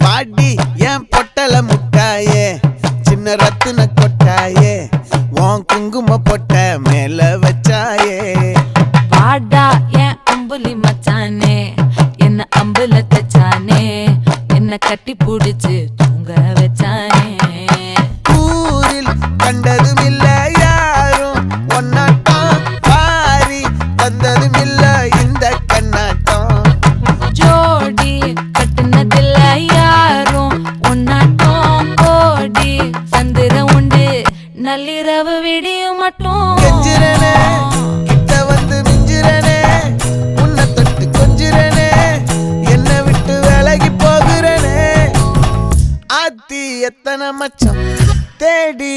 பாடி என் பொட்டல முட்டாயே சின்ன ரத்தின கொட்டாயே உன் குங்கும பொட்ட மேல வச்சாயே பாடா என் அம்புலி மச்சானே என்ன அம்புல தச்சானே என்ன கட்டி புடிச்சு தூங்க வச்சானே ஊரில் கண்டதும் இல்ல யாரும் ஒன்னாட்டம் பாரி வந்ததும் இல்ல இந்த கண்ணாட்டம் ஜோடி கட்டுனதில்ல யாரும் ஒன்னாட்டம் கோடி சந்திர உண்டு நள்ளிரவு விடியும் மட்டும் கெஞ்சிரனே கிட்ட வந்து மிஞ்சிரனே உன்னை தொட்டு கொஞ்சிரனே என்ன விட்டு விலகி போகிறனே ஆத்தி எத்தனை மச்சம் தேடி